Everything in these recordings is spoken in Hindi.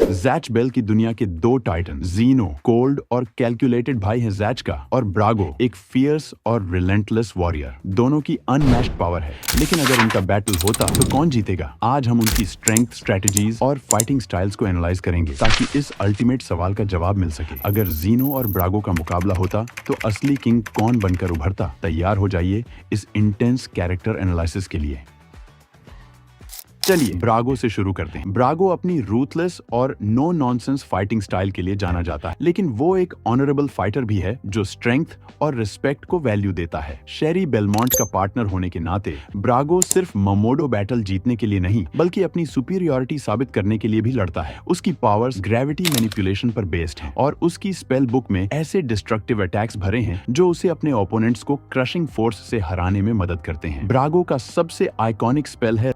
जैच बेल की दुनिया के दो टाइटन, जीनो कोल्ड और कैलकुलेटेड भाई हैं जैच का, और ब्रागो एक फियर्स और रिलेंटलेस वॉरियर। दोनों की अनमैच्ड पावर है, लेकिन अगर इनका बैटल होता तो कौन जीतेगा? आज हम उनकी स्ट्रेंथ, स्ट्रेटजीज और फाइटिंग स्टाइल्स को एनालाइज करेंगे ताकि इस अल्टीमेट सवाल का जवाब मिल सके। अगर जीनो और ब्रागो का मुकाबला होता तो असली किंग कौन बनकर उभरता? तैयार हो जाइए इस इंटेंस कैरेक्टर एनालिसिस के लिए। चलिए ब्रागो से शुरू करते हैं। ब्रागो अपनी रूथलेस और नो नॉनसेंस फाइटिंग स्टाइल के लिए जाना जाता है, लेकिन वो एक ऑनरेबल फाइटर भी है जो स्ट्रेंथ और रिस्पेक्ट को वैल्यू देता है। शेरी बेलमोंट का पार्टनर होने के नाते ब्रागो सिर्फ ममोडो बैटल जीतने के लिए नहीं, बल्कि अपनी सुपीरियरिटी साबित करने के लिए भी लड़ता है। उसकी पावर्स ग्रेविटी मैनिपुलेशन पर बेस्ड हैं और उसकी स्पेल बुक में ऐसे डिस्ट्रक्टिव अटैक्स भरे हैं जो उसे अपने ओपोनेंट्स को क्रशिंग फोर्स से हराने में मदद करते हैं। ब्रागो का सबसे आइकॉनिक स्पेल है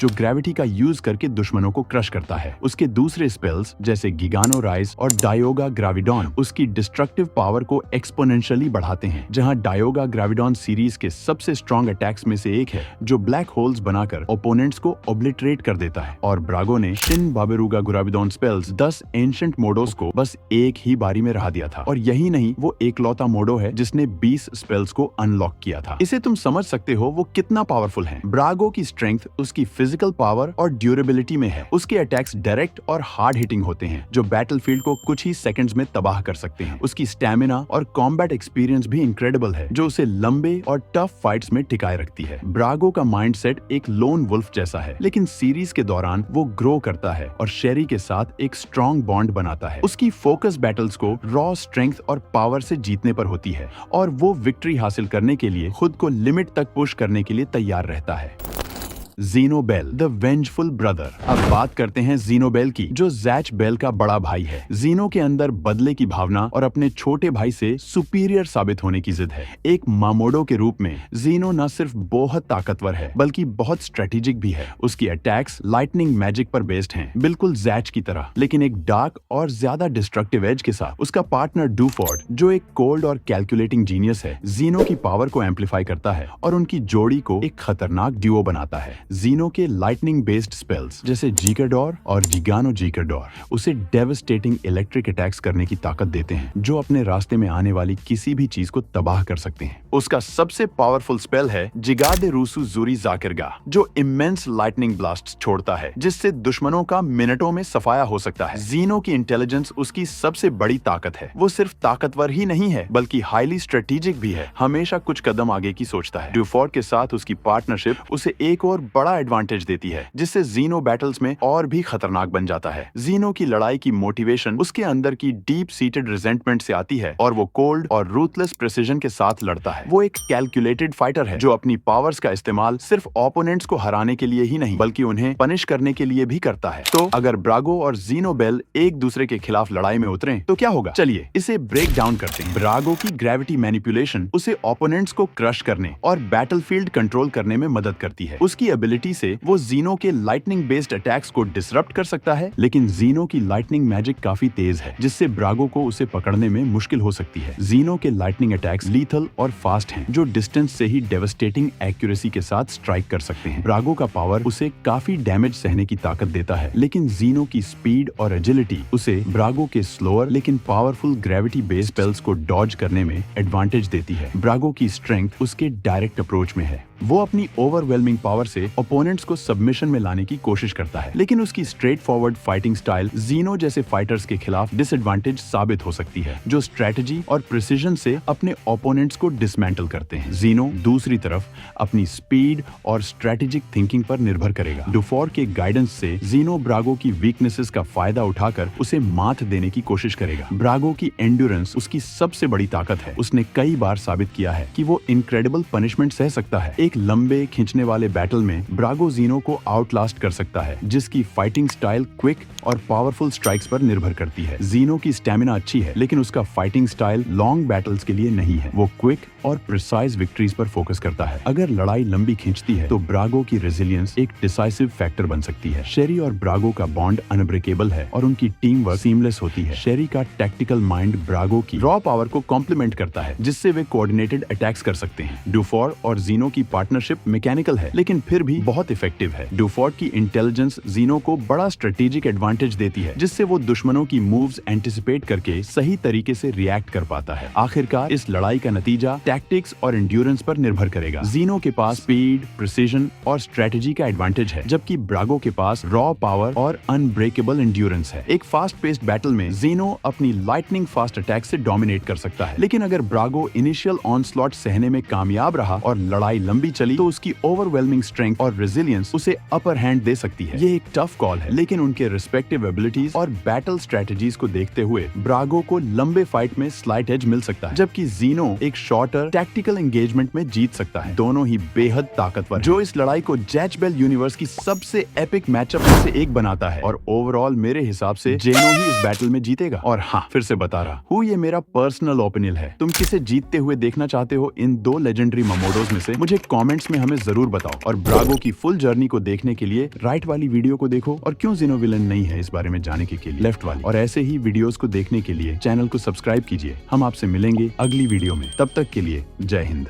जो ग्रेविटी का यूज करके दुश्मनों को क्रश करता है। उसके दूसरे स्पेल्स जैसे गिगानो राइज और डायोगा ग्रेविडॉन उसकी डिस्ट्रक्टिव पावर को एक्सपोनेंशियली बढ़ाते हैं। जहां डायोगा ग्रेविडॉन सीरीज के सबसे स्ट्रॉन्ग अटैक्स में से एक है जो ब्लैक होल्स बनाकर ओपोनेंट्स को ओब्लिटरेट कर देता है। और ब्रागो ने शिन बाबेरुगा ग्रेविडॉन स्पेल्स 10 एंशिएंट मोडोस को बस एक ही बारी में रहा दिया था, और यही नहीं, वो एकलौता मोडो है जिसने 20 स्पेल्स को अनलॉक किया था। इसे तुम समझ सकते हो वो कितना पावरफुल है। ब्रागो की स्ट्रेंथ उसकी फिजिकल पावर और ड्यूरेबिलिटी में है। उसके अटैक्स डायरेक्ट और हार्ड हिटिंग होते हैं जो बैटलफील्ड को कुछ ही सेकंड्स में तबाह कर सकते हैं। उसकी स्टैमिना और कॉम्बैट एक्सपीरियंस भी इनक्रेडिबल है जो उसे लंबे और टफ फाइट्स में टिकाए रखती है। ब्रागो का माइंडसेट एक लोन वुल्फ जैसा है, लेकिन सीरीज के दौरान वो ग्रो करता है और शेरी के साथ एक स्ट्रॉन्ग बॉन्ड बनाता है। उसकी फोकस बैटल्स को रॉ स्ट्रेंथ और पावर से जीतने पर होती है और वो विक्ट्री हासिल करने के लिए खुद को लिमिट तक पुश करने के लिए तैयार रहता है। जीनो बेल द वेंजफुल ब्रदर। अब बात करते हैं जीनो बेल की, जो जैच बेल का बड़ा भाई है। जीनो के अंदर बदले की भावना और अपने छोटे भाई से सुपीरियर साबित होने की जिद है। एक मामोडो के रूप में जीनो न सिर्फ बहुत ताकतवर है बल्कि बहुत स्ट्रेटेजिक भी है। उसकी अटैक्स लाइटनिंग मैजिक पर बेस्ड हैं, बिल्कुल जैच की तरह, लेकिन एक डार्क और ज्यादा डिस्ट्रक्टिव एज के साथ। उसका पार्टनर डूफोर्ड जो एक कोल्ड और कैलकुलेटिंग जीनियस है, जीनो की पावर को एम्पलीफाई करता है और उनकी जोड़ी को एक खतरनाक ड्यूओ बनाता है। जीनो के लाइटनिंग बेस्ड स्पेल्स जैसे जीकाडोर और जिगानो जीकाडोर उसे डेवस्टेटिंग इलेक्ट्रिक अटैक्स करने की ताकत देते हैं जो अपने रास्ते में आने वाली किसी भी चीज को तबाह कर सकते हैं। उसका सबसे पावरफुल स्पेल है जिगादे रूसु जुरी जाकिरगा, जो इमेंस लाइटनिंग ब्लास्ट छोड़ता है जिससे दुश्मनों का मिनटों में सफाया हो सकता है। जीनो की इंटेलिजेंस उसकी सबसे बड़ी ताकत है। वो सिर्फ ताकतवर ही नहीं है बल्कि हाईली स्ट्रेटेजिक भी है, हमेशा कुछ कदम आगे की सोचता है। ड्यूफोर्ड के साथ उसकी पार्टनरशिप उसे एक और बड़ा एडवांटेज देती है जिससे जीनो बैटल्स में और भी खतरनाक बन जाता है। जीनो की लड़ाई की मोटिवेशन उसके अंदर की डीप सीटेड रिजेंटमेंट से आती है और वो कोल्ड और रूथलेस प्रिसीजन के साथ लड़ता है। वो एक कैलकुलेटेड फाइटर है जो अपनी पावर्स का इस्तेमाल सिर्फ ओपोनेंट्स को हराने के लिए ही नहीं बल्कि उन्हें पनिश करने के लिए भी करता है। तो अगर ब्रागो और जीनो बेल एक दूसरे के खिलाफ लड़ाई में उतरें तो क्या होगा? चलिए इसे ब्रेक डाउन करते हैं। ब्रागो की ग्रेविटी मैनिपुलेशन उसे ओपोनेंट्स को क्रश करने और बैटलफील्ड कंट्रोल करने में मदद करती है। उसकी एबिलिटी से वो जीनो के लाइटनिंग बेस्ड अटैक्स को डिसरप्ट कर सकता है, लेकिन जीनो की लाइटनिंग मैजिक काफी तेज है जिससे ब्रागो को उसे पकड़ने में मुश्किल हो सकती है। जीनो के लाइटनिंग अटैक्स लीथल और फास्ट हैं जो डिस्टेंस से ही डेवास्टेटिंग एक्यूरेसी के साथ स्ट्राइक कर सकते हैं। ब्रागो का पावर उसे काफी डैमेज सहने की ताकत देता है, लेकिन जीनो की स्पीड और एजिलिटी उसे ब्रागो के स्लोअर लेकिन पावरफुल ग्रेविटी बेस्ड स्पेल्स को डॉज करने में एडवांटेज देती है। ब्रागो की स्ट्रेंथ उसके डायरेक्ट अप्रोच में है। वो अपनी ओवरवेलमिंग पावर से ओपोनेंट्स को सबमिशन में लाने की कोशिश करता है, लेकिन उसकी स्ट्रेट फॉरवर्ड फाइटिंग स्टाइल जीनो जैसे फाइटर्स के खिलाफ डिसएडवांटेज साबित हो सकती है, जो स्ट्रेटजी और प्रिसीजन से अपने ओपोनेंट्स को डिसमेंटल करते हैं। जीनो दूसरी तरफ अपनी स्पीड और स्ट्रेटेजिक थिंकिंग पर निर्भर करेगा। डूफोर्ड के गाइडेंस से जीनो ब्रागो की वीकनेसेस का फायदा उठाकर उसे मात देने की कोशिश करेगा। ब्रागो की एंड्योरेंस उसकी सबसे बड़ी ताकत है। उसने कई बार साबित किया है कि वो इनक्रेडिबल पनिशमेंट सह सकता है। एक लंबे खींचने वाले बैटल में ब्रागो जीनो को आउटलास्ट कर सकता है, जिसकी फाइटिंग स्टाइल क्विक और पावरफुल स्ट्राइक्स पर निर्भर करती है। जीनो की स्टैमिना अच्छी है, लेकिन उसका फाइटिंग स्टाइल लॉन्ग बैटल्स के लिए नहीं है। वो क्विक और प्रिसाइज विक्ट्रीज पर फोकस करता है। अगर लड़ाई लंबी खींचती है तो ब्रागो की रेजिलियंस एक डिसाइसिव फैक्टर बन सकती है। शेरी और ब्रागो का बॉन्ड अनब्रेकेबल है और उनकी टीम वर्क सीमलेस होती है। शेरी का टैक्टिकल माइंड ब्रागो की रॉ पावर को कॉम्प्लीमेंट करता है, जिससे वे कोऑर्डिनेटेड अटैक्स कर सकते हैं। डूफोर्ड और जीनो की पार्टनरशिप मैकेनिकल है लेकिन फिर भी बहुत इफेक्टिव है। डुफॉर्ट की इंटेलिजेंस जीनो को बड़ा स्ट्रेटेजिक एडवांटेज देती है जिससे वो दुश्मनों की मूव्स एंटिसिपेट करके सही तरीके से रिएक्ट कर पाता है। आखिरकार इस लड़ाई का नतीजा टैक्टिक्स और एंड्योरेंस पर निर्भर करेगा। जीनो के पास स्पीड, प्रिसीजन और स्ट्रेटेजी का एडवांटेज है जबकि ब्रागो के पास रॉ पावर और अनब्रेकेबल एंड्योरेंस है। एक फास्ट पेस्ड बैटल में जीनो अपनी लाइटनिंग फास्ट अटैक से डोमिनेट कर सकता है, लेकिन अगर ब्रागो इनिशियल ऑनस्लॉट सहने में कामयाब रहा और लड़ाई लंबी चली तो उसकी ओवरवेलमिंग स्ट्रेंथ और रेजिलियंस उसे अपर हैंड दे सकती है। ये एक टफ कॉल है, लेकिन उनके रिस्पेक्टिव एबिलिटीज और बैटल स्ट्रेटजीज को देखते हुए ब्रागो को लंबे फाइट में स्लाइट एज मिल सकता है, जबकि जीनो एक शॉर्टर टैक्टिकल एंगेजमेंट में जीत सकता है। दोनों ही बेहद ताकतवर, जो इस लड़ाई को जैच बेल यूनिवर्स की सबसे एपिक मैचअप में से एक बनाता है। और ओवरऑल मेरे हिसाब से जेनो ही इस बैटल में जीतेगा। और हाँ, फिर से बता रहा हूँ, ये मेरा पर्सनल ओपिनियन है। तुम किसे जीतते हुए देखना चाहते हो इन दो लेजेंडरी ममोडोज में से? मुझे कमेंट्स में हमें जरूर बताओ। और ब्रागो की फुल जर्नी को देखने के लिए राइट वाली वीडियो को देखो, और क्यों जीनो विलन नहीं है इस बारे में जानने के लिए लेफ्ट वाली। और ऐसे ही वीडियोस को देखने के लिए चैनल को सब्सक्राइब कीजिए। हम आपसे मिलेंगे अगली वीडियो में, तब तक के लिए जय हिंद।